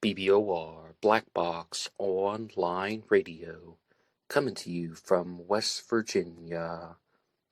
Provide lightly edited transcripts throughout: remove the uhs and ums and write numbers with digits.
BBOR Black Box Online Radio, coming to you from West Virginia.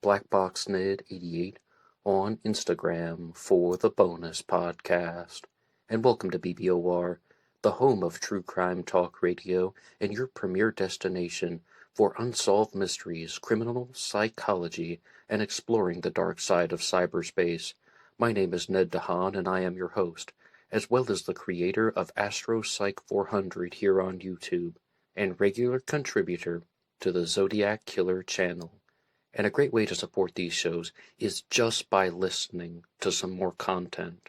BlackBoxNid88 on Instagram for the bonus podcast. And welcome to BBOR, the home of true crime talk radio and your premier destination for unsolved mysteries, criminal psychology, and exploring the dark side of cyberspace. My name is Ned DeHaan, and I am your host, as well as the creator of AstroPsych 400 here on YouTube, and regular contributor to the Zodiac Killer channel. And a great way to support these shows is just by listening to some more content.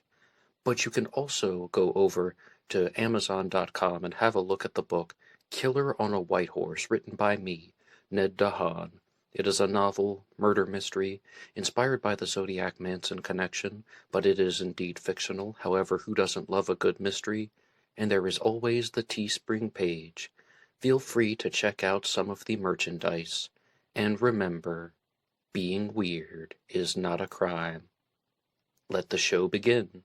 But you can also go over to Amazon.com and have a look at the book Killer on a White Horse, written by me, Ned DeHaan. It is a novel, murder mystery, inspired by the Zodiac Manson connection, but it is indeed fictional. However, who doesn't love a good mystery? And there is always the TeeSpring page. Feel free to check out some of the merchandise. And remember, being weird is not a crime. Let the show begin.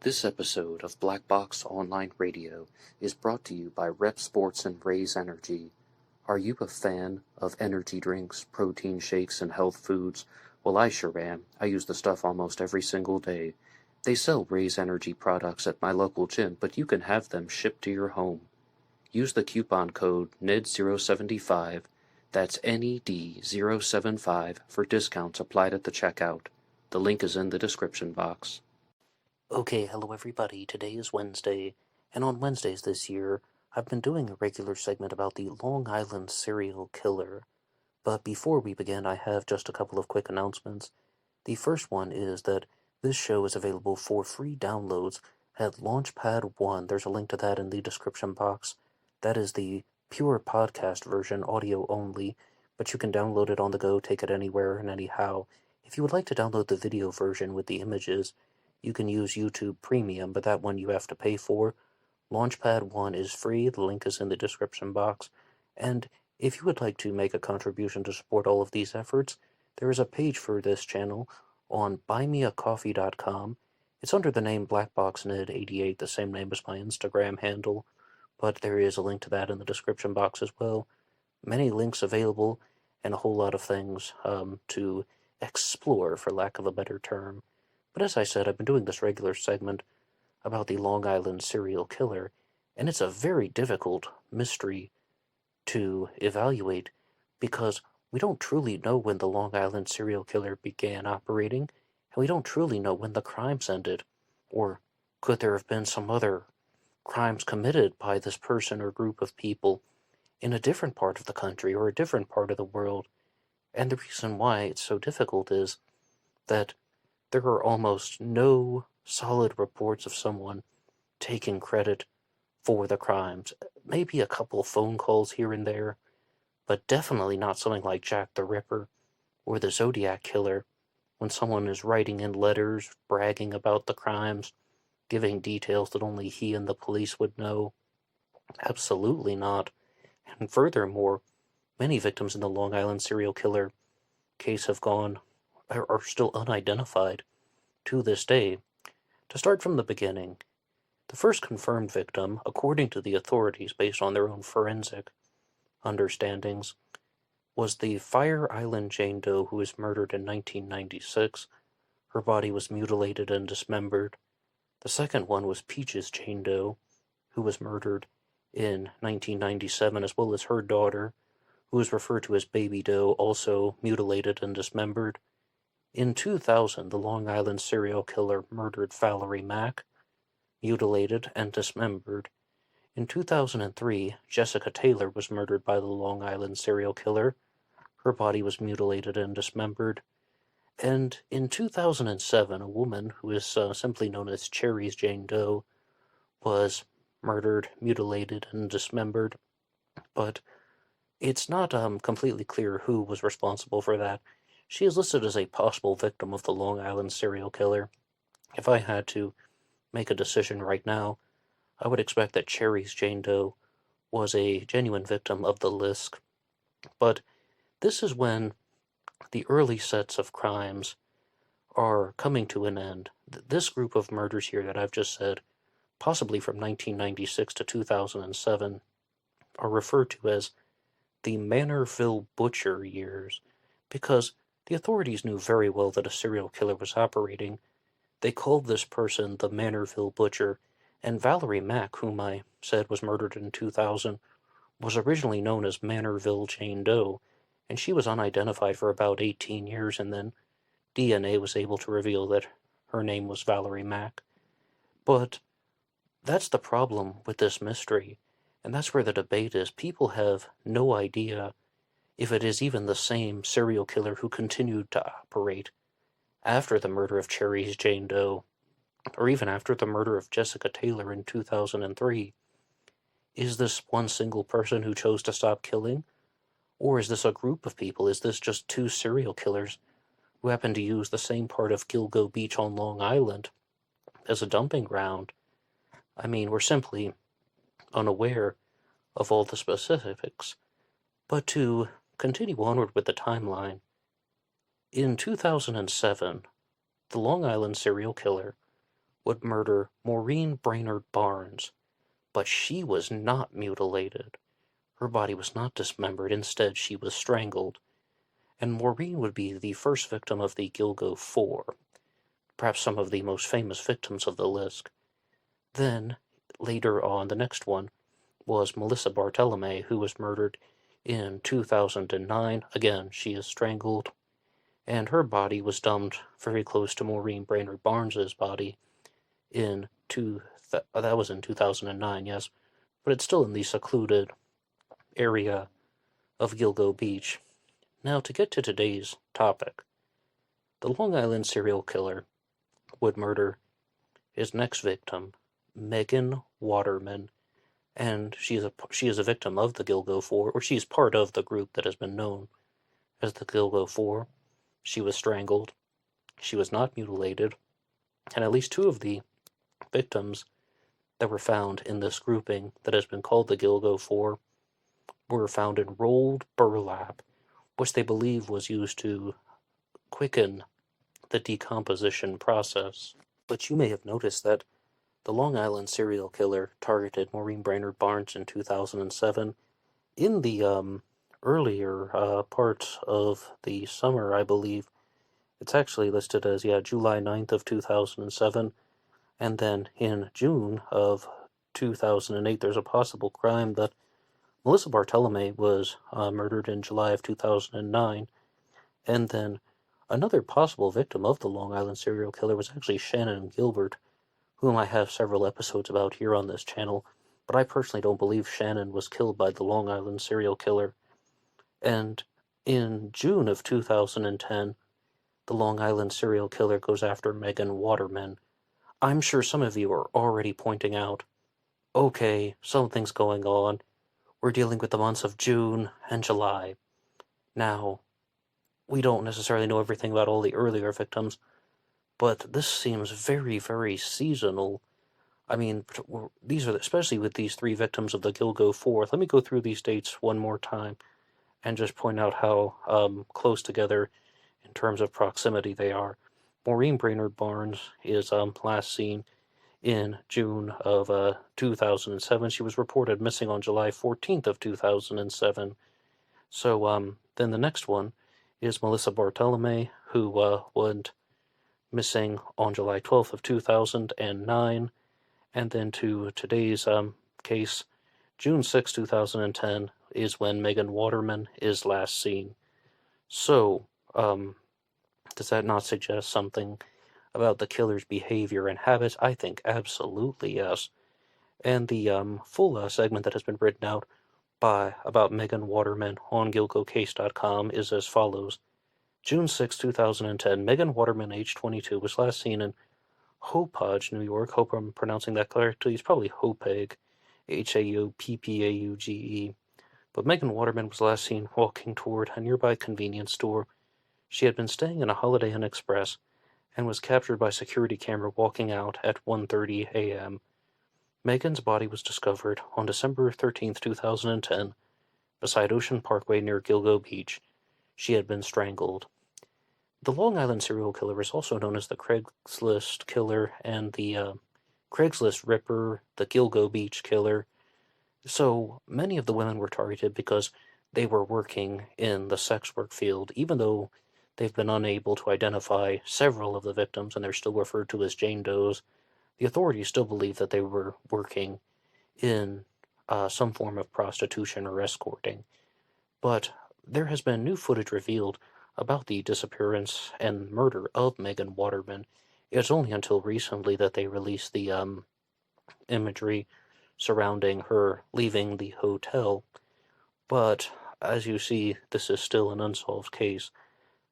This episode of Black Box Online Radio is brought to you by Rep Sports and Raze Energy. Are you a fan of energy drinks, protein shakes, and health foods? Well, I sure am. I use the stuff almost every single day. They sell Raze Energy products at my local gym, but you can have them shipped to your home. Use the coupon code NED075, that's NED075, for discounts applied at the checkout. The link is in the description box. Okay, hello everybody. Today is Wednesday, and on Wednesdays this year, I've been doing a regular segment about the Long Island serial killer. But before we begin, I have just a couple of quick announcements. The first one is that this show is available for free downloads at LaunchPad 1. There's a link to that in the description box. That is the pure podcast version, audio only, but you can download it on the go, take it anywhere and anyhow. If you would like to download the video version with the images, you can use YouTube Premium, but that one you have to pay for. LaunchPad 1 is free, the link is in the description box, and if you would like to make a contribution to support all of these efforts, there is a page for this channel on BuyMeACoffee.com. It's under the name BlackBoxNid88, the same name as my Instagram handle, but there is a link to that in the description box as well. Many links available, and a whole lot of things to explore, for lack of a better term. But as I said, I've been doing this regular segment about the Long Island serial killer, and it's a very difficult mystery to evaluate because we don't truly know when the Long Island serial killer began operating, and we don't truly know when the crimes ended. Or could there have been some other crimes committed by this person or group of people in a different part of the country or a different part of the world? And the reason why it's so difficult is that there are almost no solid reports of someone taking credit for the crimes. Maybe a couple phone calls here and there, but definitely not something like Jack the Ripper or the Zodiac Killer, when someone is writing in letters, bragging about the crimes, giving details that only he and the police would know. Absolutely not. And furthermore, many victims in the Long Island serial killer case are still unidentified to this day. To start from the beginning, the first confirmed victim, according to the authorities based on their own forensic understandings, was the Fire Island Jane Doe who was murdered in 1996. Her body was mutilated and dismembered. The second one was Peaches Jane Doe, who was murdered in 1997, as well as her daughter, who was referred to as Baby Doe, also mutilated and dismembered. In 2000, the Long Island serial killer murdered Valerie Mack, mutilated and dismembered. In 2003, Jessica Taylor was murdered by the Long Island serial killer. Her body was mutilated and dismembered. And in 2007, a woman who is simply known as Cherry's Jane Doe was murdered, mutilated, and dismembered. But it's not completely clear who was responsible for that. She is listed as a possible victim of the Long Island serial killer. If I had to make a decision right now, I would expect that Cherry's Jane Doe was a genuine victim of the list. But this is when the early sets of crimes are coming to an end. This group of murders here that I've just said possibly from 1996 to 2007, are referred to as the Manorville Butcher years, because the authorities knew very well that a serial killer was operating. They called this person the Manorville Butcher, and Valerie Mack, whom I said was murdered in 2000, was originally known as Manorville Jane Doe, and she was unidentified for about 18 years, and then DNA was able to reveal that her name was Valerie Mack. But that's the problem with this mystery, and that's where the debate is. People have no idea if it is even the same serial killer who continued to operate after the murder of Cherry's Jane Doe, or even after the murder of Jessica Taylor in 2003. Is this one single person who chose to stop killing? Or is this a group of people? Is this just two serial killers who happen to use the same part of Gilgo Beach on Long Island as a dumping ground? I mean, we're simply unaware of all the specifics. But to continue onward with the timeline, in 2007, the Long Island serial killer would murder Maureen Brainard-Barnes, but she was not mutilated. Her body was not dismembered. Instead, she was strangled. And Maureen would be the first victim of the Gilgo Four, perhaps some of the most famous victims of the list. Then, later on, the next one was Melissa Barthelemy, who was murdered in 2009. Again, she is strangled, and her body was dumped very close to Maureen Brainard-Barnes' body that was in 2009, yes, but it's still in the secluded area of Gilgo Beach. Now, to get to today's topic, the Long Island serial killer would murder his next victim, Megan Waterman, and she is a victim of the Gilgo Four, or she is part of the group that has been known as the Gilgo Four. She was strangled, she was not mutilated, and at least two of the victims that were found in this grouping that has been called the Gilgo Four were found in rolled burlap, which they believe was used to quicken the decomposition process. But you may have noticed that the Long Island serial killer targeted Maureen Brainard-Barnes in 2007. In the earlier part of the summer, I believe, it's actually listed as, July 9th of 2007. And then in June of 2008, there's a possible crime that Melissa Barthelemy was murdered in July of 2009. And then another possible victim of the Long Island serial killer was actually Shannon Gilbert, whom I have several episodes about here on this channel, but I personally don't believe Shannon was killed by the Long Island serial killer. And in June of 2010, the Long Island serial killer goes after Megan Waterman. I'm sure some of you are already pointing out, okay, something's going on. We're dealing with the months of June and July. Now, we don't necessarily know everything about all the earlier victims, but this seems very, very seasonal. I mean, these are, especially with these three victims of the Gilgo Four. Let me go through these dates one more time and just point out how close together in terms of proximity they are. Maureen Brainard-Barnes is last seen in June of 2007. She was reported missing on July 14th of 2007. So then the next one is Melissa Barthelemy, who went missing on July 12th of 2009. And then to today's case, June 6, 2010, is when Megan Waterman is last seen. So, does that not suggest something about the killer's behavior and habits? I think absolutely yes. And the full segment that has been written out about Megan Waterman on GilgoCase.com is as follows. June 6, 2010, Megan Waterman, age 22, was last seen in Hauppauge, New York. Hope I'm pronouncing that correctly. It's probably Hauppauge, Hauppauge. But Megan Waterman was last seen walking toward a nearby convenience store. She had been staying in a Holiday Inn Express and was captured by security camera walking out at 1:30 a.m. Megan's body was discovered on December 13, 2010, beside Ocean Parkway near Gilgo Beach. She had been strangled. The Long Island serial killer is also known as the Craigslist killer and the Craigslist Ripper, the Gilgo Beach Killer. So many of the women were targeted because they were working in the sex work field, even though they've been unable to identify several of the victims and they're still referred to as Jane Does. The authorities still believe that they were working in some form of prostitution or escorting. But there has been new footage revealed about the disappearance and murder of Megan Waterman. It's only until recently that they released the imagery surrounding her leaving the hotel. But as you see, this is still an unsolved case.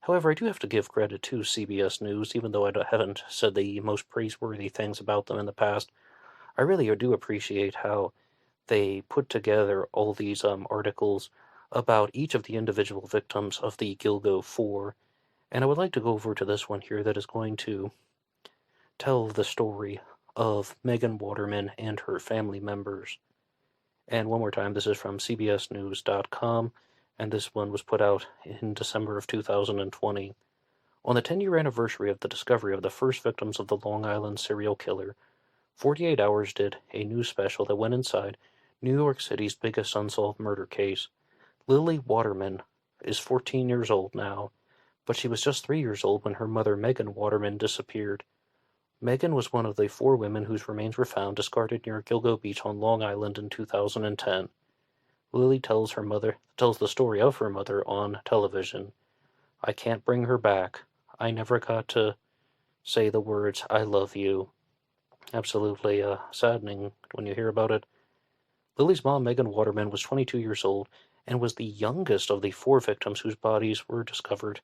However, I do have to give credit to CBS News, even though I haven't said the most praiseworthy things about them in the past. I really do appreciate how they put together all these articles about each of the individual victims of the Gilgo Four, and I would like to go over to this one here that is going to tell the story of Megan Waterman and her family members. And one more time, this is from CBSNews.com, and this one was put out in December of 2020. On the 10-year anniversary of the discovery of the first victims of the Long Island serial killer, 48 Hours did a news special that went inside New York City's biggest unsolved murder case. Lily Waterman is 14 years old now, but she was just 3 years old when her mother Megan Waterman disappeared. Megan was one of the 4 women whose remains were found discarded near Gilgo Beach on Long Island in 2010. Lily tells the story of her mother on television. I can't bring her back. I never got to say the words, I love you. Absolutely saddening when you hear about it. Lily's mom, Megan Waterman, was 22 years old and was the youngest of the 4 victims whose bodies were discovered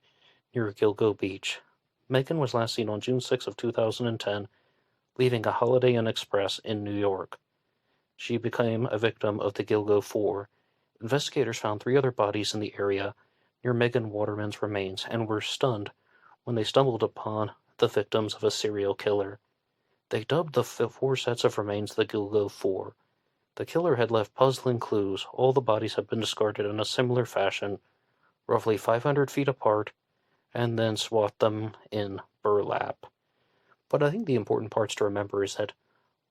near Gilgo Beach. Megan was last seen on June 6 of 2010, leaving a Holiday Inn Express in New York. She became a victim of the Gilgo Four. Investigators found 3 other bodies in the area near Megan Waterman's remains and were stunned when they stumbled upon the victims of a serial killer. They dubbed the 4 sets of remains the Gilgo Four. The killer had left puzzling clues. All the bodies had been discarded in a similar fashion, roughly 500 feet apart, and then swathed them in burlap. But I think the important parts to remember is that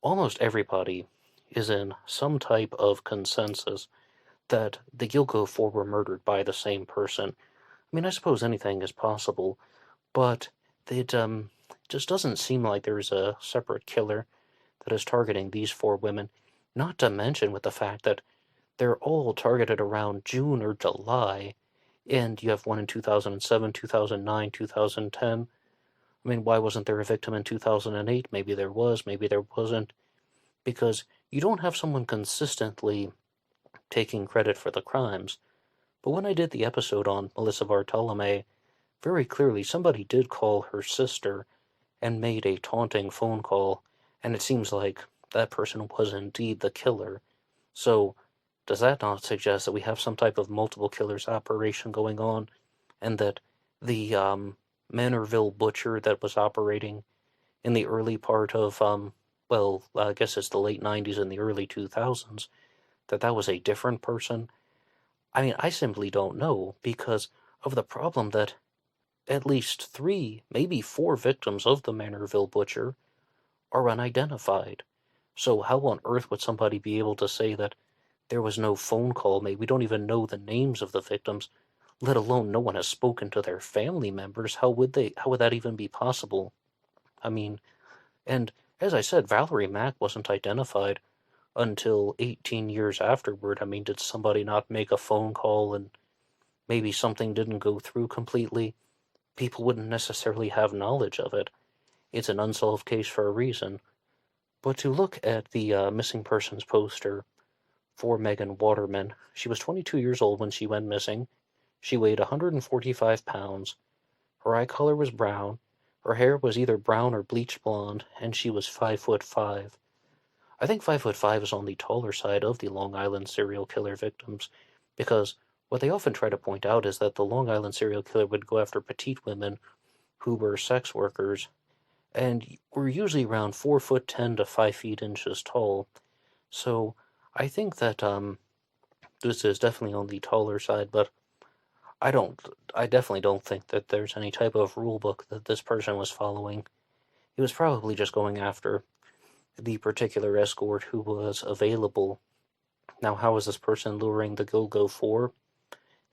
almost everybody is in some type of consensus that the Gilgo Four were murdered by the same person. I mean, I suppose anything is possible, but it just doesn't seem like there's a separate killer that is targeting these 4 women, not to mention with the fact that they're all targeted around June or July, and you have one in 2007, 2009, 2010. I mean, why wasn't there a victim in 2008? Maybe there was, maybe there wasn't, because you don't have someone consistently taking credit for the crimes. But when I did the episode on Melissa Bartolome, very clearly somebody did call her sister and made a taunting phone call, and it seems like that person was indeed the killer. So, does that not suggest that we have some type of multiple killers operation going on, and that the Manorville butcher that was operating in the early part of, I guess it's the late 90s and the early 2000s, that was a different person? I mean, I simply don't know, because of the problem that at least 3, maybe 4 victims of the Manorville butcher are unidentified. So how on earth would somebody be able to say that there was no phone call made? We don't even know the names of the victims, let alone no one has spoken to their family members. How would that even be possible? I mean, and as I said, Valerie Mack wasn't identified until 18 years afterward. I mean, did somebody not make a phone call and maybe something didn't go through completely? People wouldn't necessarily have knowledge of it. It's an unsolved case for a reason. But to look at the missing persons poster for Megan Waterman, she was 22 years old when she went missing. She weighed 145 pounds. Her eye color was brown. Her hair was either brown or bleach blonde, and she was 5'5". I think 5'5" is on the taller side of the Long Island serial killer victims, because what they often try to point out is that the Long Island serial killer would go after petite women who were sex workers, and were usually around 4'10" to 5 feet inches tall. So I think that this is definitely on the taller side, but I definitely don't think that there's any type of rule book that this person was following. He was probably just going after the particular escort who was available. Now, how was this person luring the Gilgo 4?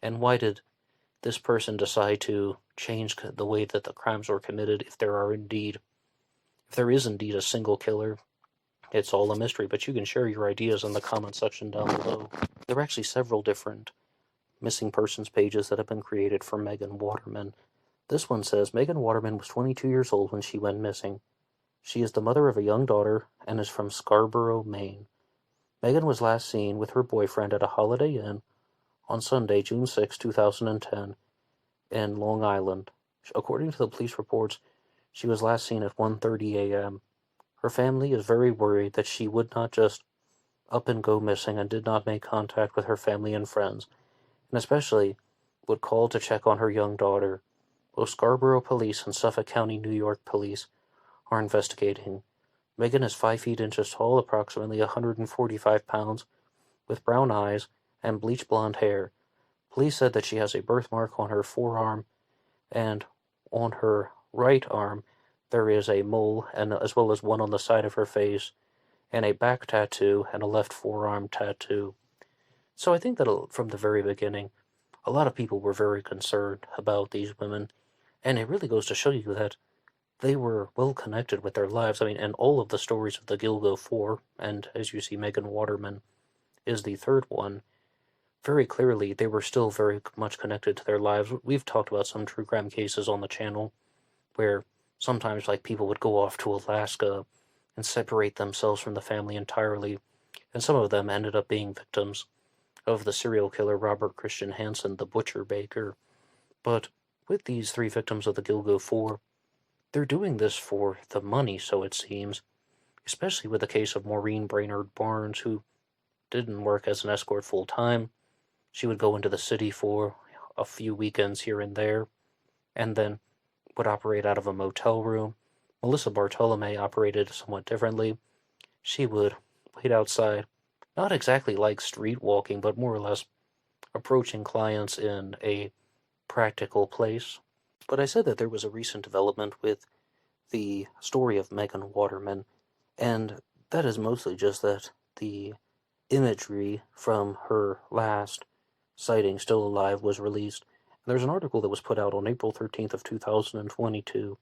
And why did this person decide to change the way that the crimes were committed if there is indeed a single killer? It's all a mystery, but you can share your ideas in the comment section down below. There are actually several different missing persons pages that have been created for Megan Waterman. This one says, Megan Waterman was 22 years old when she went missing. She is the mother of a young daughter and is from Scarborough, Maine. Megan was last seen with her boyfriend at a Holiday Inn on Sunday, June 6, 2010, in Long Island. According to the police reports, she was last seen at 1:30 a.m. Her family is very worried that she would not just up and go missing and did not make contact with her family and friends, and especially would call to check on her young daughter. Both Scarborough Police and Suffolk County, New York Police are investigating. Megan is 5 feet inches tall, approximately 145 pounds, with brown eyes and bleach blonde hair. Police said that she has a birthmark on her forearm, and on her right arm there is a mole, and as well as one on the side of her face, and a back tattoo and a left forearm tattoo. So I think that from the very beginning, a lot of people were very concerned about these women, and it really goes to show you that they were well connected with their lives. I mean, and all of the stories of the Gilgo 4, and as you see, Megan Waterman is the third one, very clearly they were still very much connected to their lives. We've talked about some true crime cases on the channel where sometimes like people would go off to Alaska and separate themselves from the family entirely, and some of them ended up being victims of the serial killer Robert Christian Hansen, the butcher baker. But with these three victims of the Gilgo 4, they're doing this for the money, so it seems, especially with the case of Maureen Brainard-Barnes, who didn't work as an escort full-time. She would go into the city for a few weekends here and there, and then would operate out of a motel room. Melissa Bartolome operated somewhat differently. She would wait outside, not exactly like street walking, but more or less approaching clients in a practical place. But I said that there was a recent development with the story of Megan Waterman, and that is mostly just that the imagery from her last sighting, Still Alive, was released. And there's an article that was put out on April 13th of 2022.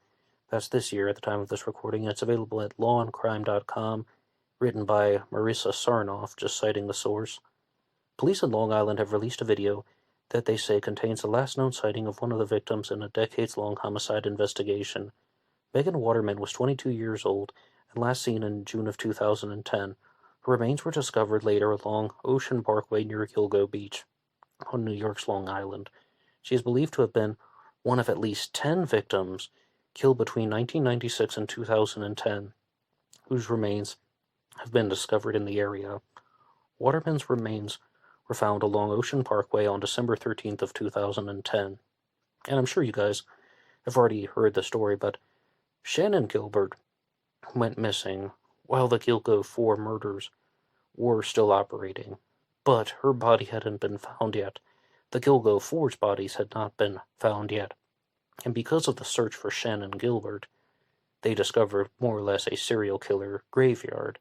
That's this year at the time of this recording. It's available at lawandcrime.com, written by Marissa Sarnoff, just citing the source. Police in Long Island have released a video that they say contains the last known sighting of one of the victims in a decades-long homicide investigation. Megan Waterman was 22 years old and last seen in June of 2010. Her remains were discovered later along Ocean Parkway near Gilgo Beach on New York's Long Island. She is believed to have been one of at least 10 victims killed between 1996 and 2010, whose remains have been discovered in the area. Waterman's remains were found along Ocean Parkway on December 13th of 2010. And I'm sure you guys have already heard the story, but Shannon Gilbert went missing while the Gilgo 4 murders were still operating, but her body hadn't been found yet. The Gilgo 4's bodies had not been found yet, and because of the search for Shannon Gilbert, they discovered more or less a serial killer graveyard.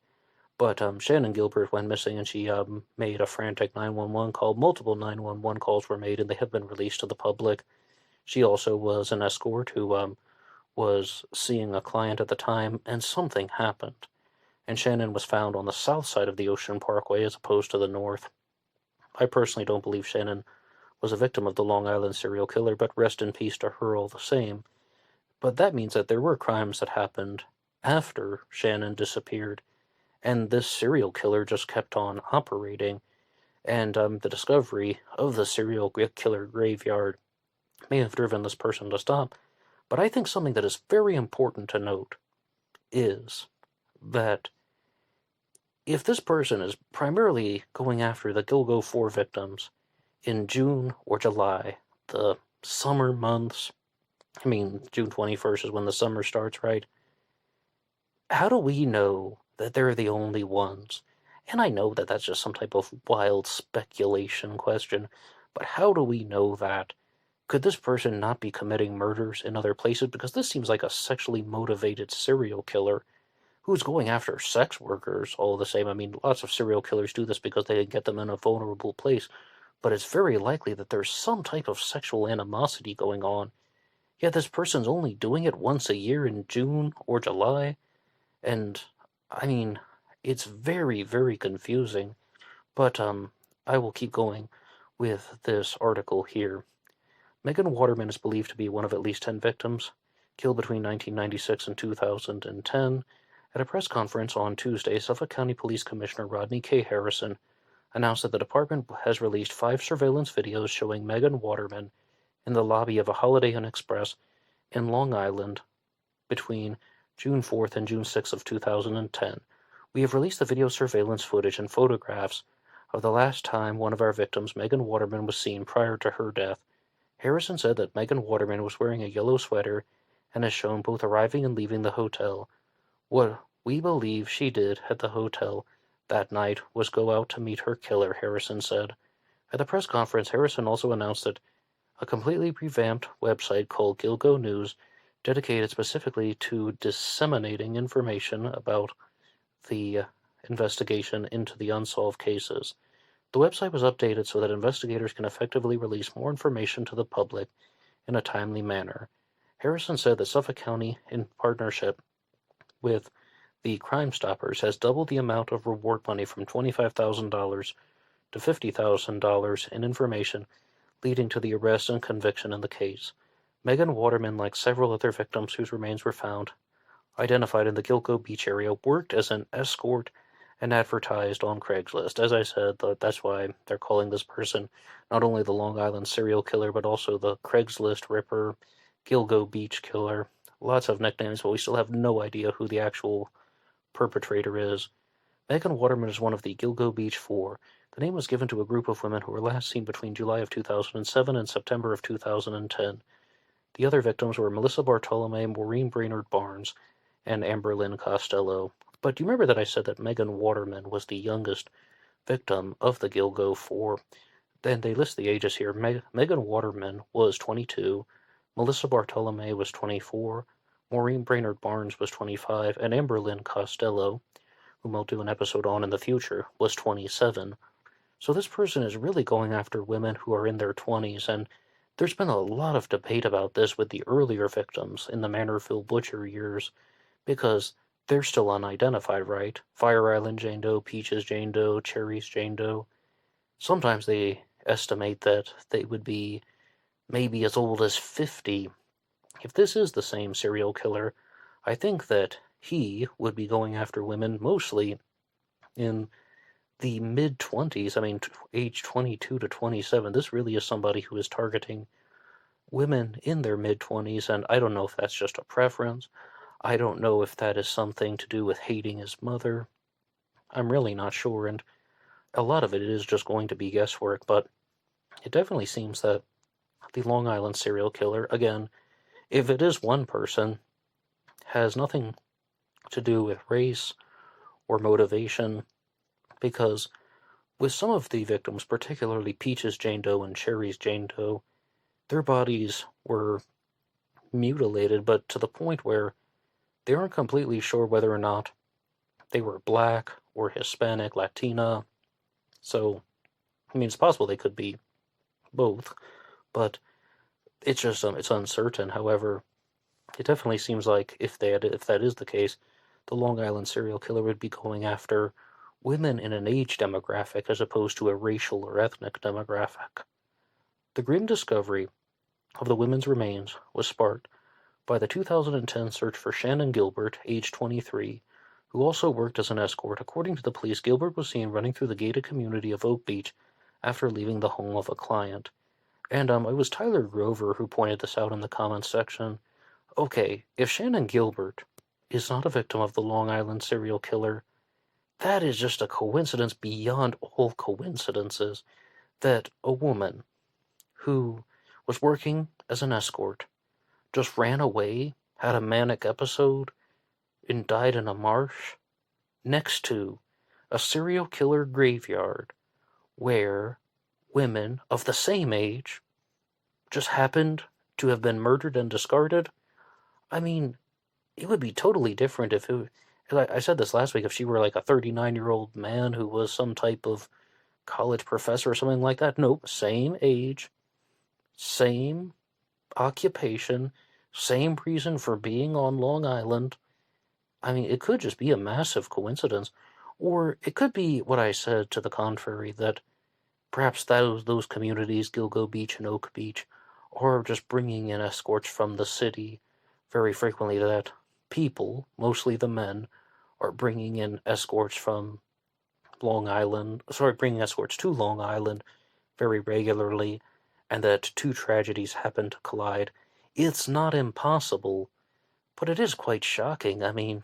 But Shannon Gilbert went missing, and she made a frantic 911 call. Multiple 911 calls were made, and they have been released to the public. She also was an escort who was seeing a client at the time, and something happened. And Shannon was found on the south side of the Ocean Parkway as opposed to the north. I personally don't believe Shannon was a victim of the Long Island serial killer, but rest in peace to her all the same. But that means that there were crimes that happened after Shannon disappeared, and this serial killer just kept on operating, and the discovery of the serial killer graveyard may have driven this person to stop. But I think something that is very important to note is that if this person is primarily going after the Gilgo 4 victims in June or July, the summer months, I mean, June 21st is when the summer starts, right? How do we know that they're the only ones? And I know that that's just some type of wild speculation question, but how do we know that? Could this person not be committing murders in other places? Because this seems like a sexually motivated serial killer who's going after sex workers all the same. I mean, lots of serial killers do this because they get them in a vulnerable place, but it's very likely that there's some type of sexual animosity going on. Yet this person's only doing it once a year in June or July, and, I mean, it's very, very confusing. But, I will keep going with this article here. Megan Waterman is believed to be one of at least 10 victims killed between 1996 and 2010. At a press conference on Tuesday, Suffolk County Police Commissioner Rodney K. Harrison announced that the department has released 5 surveillance videos showing Megan Waterman in the lobby of a Holiday Inn Express in Long Island between June 4th and June 6th of 2010. We have released the video surveillance footage and photographs of the last time one of our victims, Megan Waterman, was seen prior to her death. Harrison said that Megan Waterman was wearing a yellow sweater and is shown both arriving and leaving the hotel. What we believe she did at the hotel that night was go out to meet her killer, Harrison said. At the press conference, Harrison also announced that a completely revamped website called Gilgo News, dedicated specifically to disseminating information about the investigation into the unsolved cases. The website was updated so that investigators can effectively release more information to the public in a timely manner. Harrison said that Suffolk County, in partnership with the Crime Stoppers, has doubled the amount of reward money from $25,000 to $50,000 in information leading to the arrest and conviction in the case. Megan Waterman, like several other victims whose remains were found, identified in the Gilgo Beach area, worked as an escort and advertised on Craigslist. As I said, that's why they're calling this person not only the Long Island serial killer, but also the Craigslist Ripper, Gilgo Beach Killer. Lots of nicknames, but we still have no idea who the actual perpetrator is. Megan Waterman is one of the Gilgo Beach Four. The name was given to a group of women who were last seen between July of 2007 and September of 2010. The other victims were Melissa Bartolome, Maureen Brainard-Barnes, and Amberlynn Costello. But do you remember that I said that Megan Waterman was the youngest victim of the Gilgo Four? Then they list the ages here. Megan Waterman was 22, Melissa Bartolome was 24, Maureen Brainard-Barnes was 25, and Amberlynn Costello, whom I'll do an episode on in the future, was 27. So this person is really going after women who are in their 20s, and there's been a lot of debate about this with the earlier victims in the Manorville Butcher years, because they're still unidentified, right? Fire Island Jane Doe, Peaches Jane Doe, Cherries Jane Doe. Sometimes they estimate that they would be maybe as old as 50. If this is the same serial killer, I think that he would be going after women mostly in the mid-20s. I mean, age 22 to 27. This really is somebody who is targeting women in their mid-20s, and I don't know if that's just a preference. I don't know if that is something to do with hating his mother. I'm really not sure, and a lot of it is just going to be guesswork, but it definitely seems that the Long Island serial killer, again, if it is one person, has nothing to do with race or motivation, because with some of the victims, particularly Peaches Jane Doe and Cherries Jane Doe, their bodies were mutilated, but to the point where they aren't completely sure whether or not they were black or Hispanic, Latina. So, I mean, it's possible they could be both, but it's just it's uncertain. However, it definitely seems like if that is the case, the Long Island serial killer would be going after women in an age demographic as opposed to a racial or ethnic demographic. The grim discovery of the women's remains was sparked by the 2010 search for Shannon Gilbert, age 23, who also worked as an escort. According to the police, Gilbert was seen running through the gated community of Oak Beach after leaving the home of a client. And it was Tyler Grover who pointed this out in the comments section. Okay, if Shannon Gilbert is not a victim of the Long Island serial killer, that is just a coincidence beyond all coincidences that a woman who was working as an escort just ran away, had a manic episode, and died in a marsh next to a serial killer graveyard where women of the same age just happened to have been murdered and discarded. I mean, it would be totally different if I said this last week, if she were like a 39-year-old man who was some type of college professor or something like that, nope, same age, same occupation, same reason for being on Long Island. I mean, it could just be a massive coincidence. Or it could be what I said to the contrary, that perhaps those communities, Gilgo Beach and Oak Beach, are just bringing in escorts from the city very frequently, that people, mostly the men, are bringing in escorts from bringing escorts to Long Island very regularly, and that two tragedies happen to collide. It's not impossible, but it is quite shocking. I mean,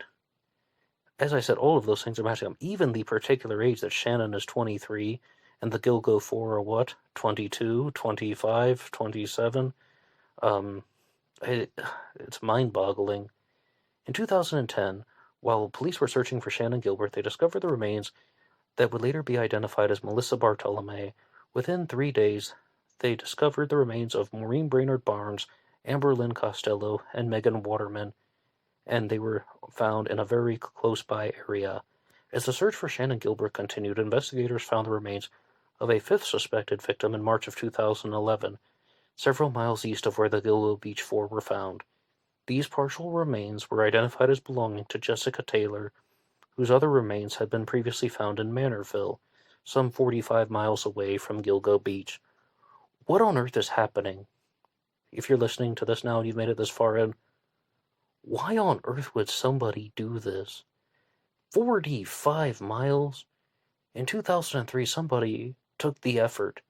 as I said, all of those things are matching up. Even the particular age that Shannon is 23 and the Gilgo 4 are what? 22, 25, 27? Um, it's mind-boggling. In 2010, while police were searching for Shannon Gilbert, they discovered the remains that would later be identified as Melissa Bartolome. Within 3 days, they discovered the remains of Maureen Brainard-Barnes, Amber Lynn Costello, and Megan Waterman, and they were found in a very close-by area. As the search for Shannon Gilbert continued, investigators found the remains of a fifth suspected victim in March of 2011, several miles east of where the Gilgo Beach Four were found. These partial remains were identified as belonging to Jessica Taylor, whose other remains had been previously found in Manorville, some 45 miles away from Gilgo Beach. What on earth is happening? If you're listening to this now and you've made it this far in, why on earth would somebody do this? 45 miles? In 2003, somebody took the effort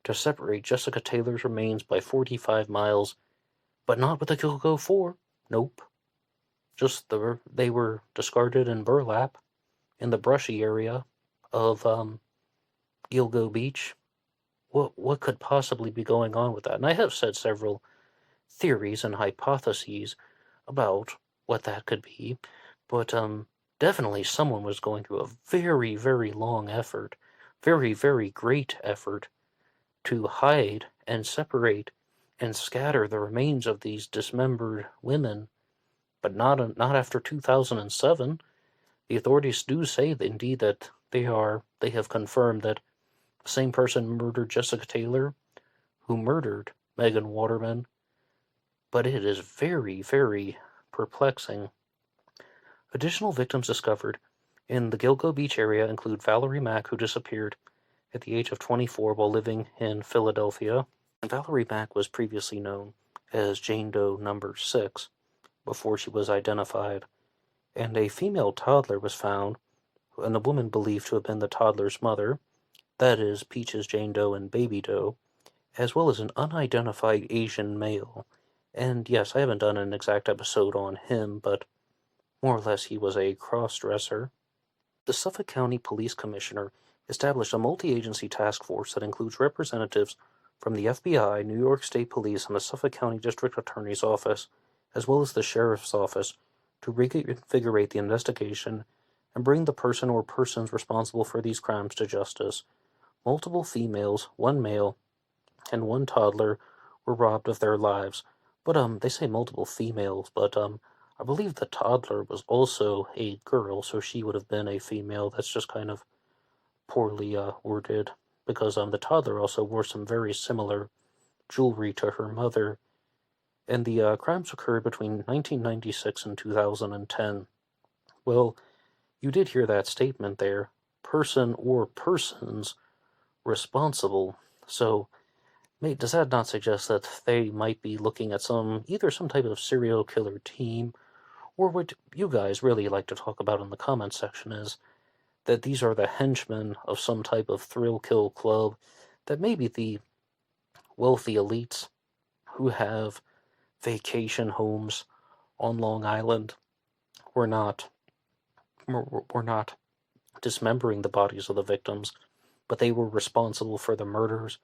to separate Jessica Taylor's remains by 45 miles, but not with the Gilgo 4. Nope. Just they were discarded in burlap in the brushy area of Gilgo Beach. What could possibly be going on with that? And I have said several theories and hypotheses about what that could be, but definitely someone was going through a very, very long effort, very, very great effort to hide and separate and scatter the remains of these dismembered women, but not after 2007. The authorities do say that, indeed, that they have confirmed that the same person murdered Jessica Taylor, who murdered Megan Waterman, but it is very, very perplexing. Additional victims discovered in the Gilgo Beach area include Valerie Mack, who disappeared at the age of 24 while living in Philadelphia. Valerie Mack was previously known as Jane Doe number 6 before she was identified, and a female toddler was found, and the woman believed to have been the toddler's mother, that is, Peaches Jane Doe and Baby Doe, as well as an unidentified Asian male. And yes, I haven't done an exact episode on him, but more or less he was a cross-dresser. The Suffolk County Police Commissioner established a multi-agency task force that includes representatives from the FBI, New York State Police, and the Suffolk County District Attorney's Office, as well as the Sheriff's Office, to reinvigorate the investigation and bring the person or persons responsible for these crimes to justice. Multiple females, one male, and one toddler were robbed of their lives. But they say multiple females, but I believe the toddler was also a girl, so she would have been a female. That's just kind of poorly worded, because the toddler also wore some very similar jewelry to her mother. And the crimes occurred between 1996 and 2010. Well, you did hear that statement there. Person or persons responsible. So, does that not suggest that they might be looking at either some type of serial killer team, or what you guys really like to talk about in the comment section is that these are the henchmen of some type of thrill kill club, that maybe the wealthy elites who have vacation homes on Long Island were not dismembering the bodies of the victims, but they were responsible for the murders,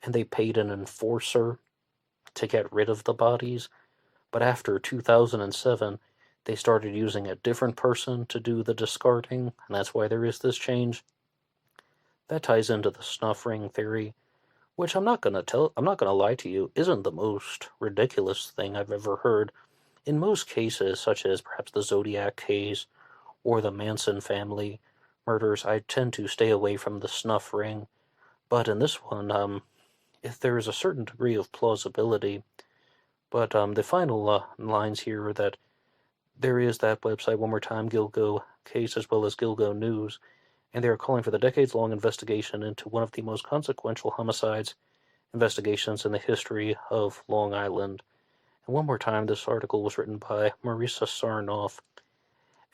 and they paid an enforcer to get rid of the bodies. But after 2007, they started using a different person to do the discarding, and that's why there is this change. That ties into the snuff ring theory, which I'm not gonna lie to you, isn't the most ridiculous thing I've ever heard. In most cases, such as perhaps the Zodiac case, or the Manson family murders, I tend to stay away from the snuff ring. But in this one, if there is a certain degree of plausibility. But the final lines here are that there is that website, one more time, Gilgo Case, as well as Gilgo News, and they are calling for the decades-long investigation into one of the most consequential homicides investigations in the history of Long Island. And one more time, this article was written by Marisa Sarnoff.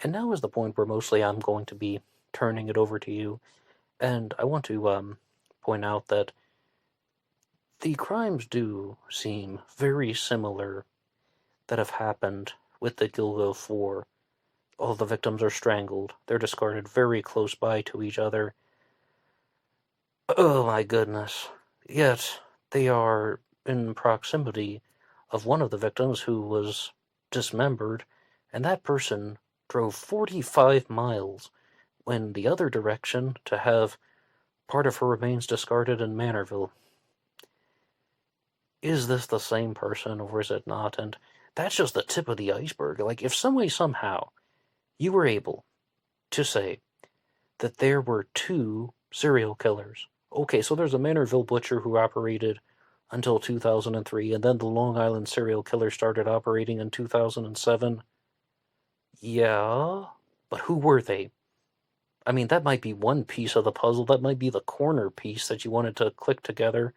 And now is the point where mostly I'm going to be turning it over to you. And I want to point out that the crimes do seem very similar that have happened with the Gilgo Four. All the victims are strangled. They're discarded very close by to each other. Oh my goodness. Yet, they are in proximity of one of the victims who was dismembered, and that person drove 45 miles in the other direction to have part of her remains discarded in Manorville. Is this the same person, or is it not? And that's just the tip of the iceberg. Like, if some way, somehow, you were able to say that there were two serial killers. Okay, so there's a Manorville butcher who operated until 2003, and then the Long Island serial killer started operating in 2007. Yeah, but who were they? I mean, that might be one piece of the puzzle. That might be the corner piece that you wanted to click together.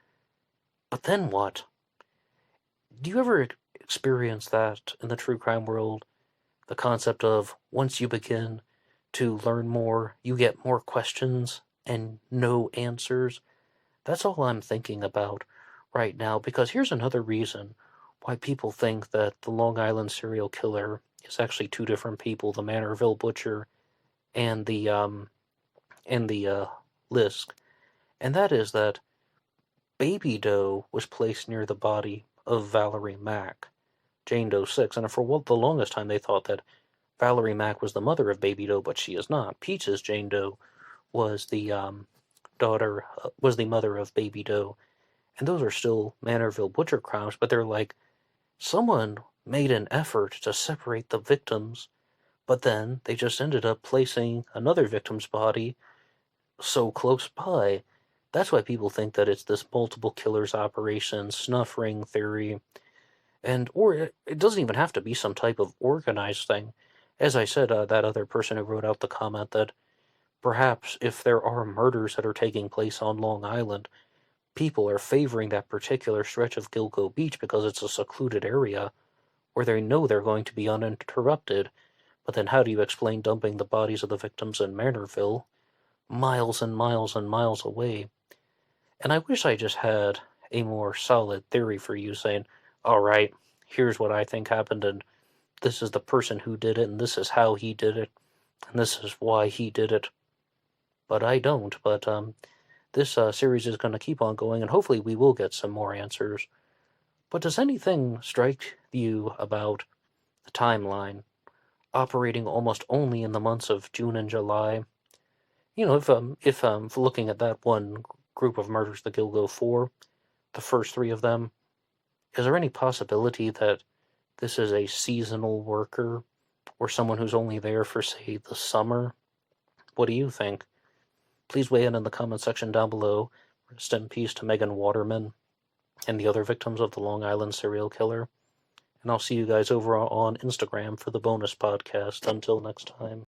But then what? Do you ever experience that in the true crime world? The concept of once you begin to learn more, you get more questions and no answers. That's all I'm thinking about right now, because here's another reason why people think that the Long Island serial killer is actually two different people, the Manorville butcher and the Lisk. And that is that Baby Doe was placed near the body of Valerie Mack, Jane Doe 6, and for the longest time they thought that Valerie Mack was the mother of Baby Doe, but she is not. Peaches Jane Doe was the was the mother of Baby Doe, and those are still Manorville butcher crimes, but they're like, someone made an effort to separate the victims, but then they just ended up placing another victim's body so close by. That's why people think that it's this multiple killers operation, snuff ring theory, or it doesn't even have to be some type of organized thing. As I said, that other person who wrote out the comment that perhaps if there are murders that are taking place on Long Island, people are favoring that particular stretch of Gilgo Beach because it's a secluded area where they know they're going to be uninterrupted. But then how do you explain dumping the bodies of the victims in Manorville, miles and miles and miles away? And I wish I just had a more solid theory for you saying, all right, here's what I think happened, and this is the person who did it, and this is how he did it, and this is why he did it. But I don't. But this series is going to keep on going, and hopefully we will get some more answers. But does anything strike you about the timeline operating almost only in the months of June and July? You know, if looking at that one group of murders, the Gilgo Four, the first three of them, is there any possibility that this is a seasonal worker or someone who's only there for, say, the summer? What do you think? Please weigh in the comment section down below. Rest in peace to Megan Waterman and the other victims of the Long Island serial killer. And I'll see you guys over on Instagram for the bonus podcast. Until next time.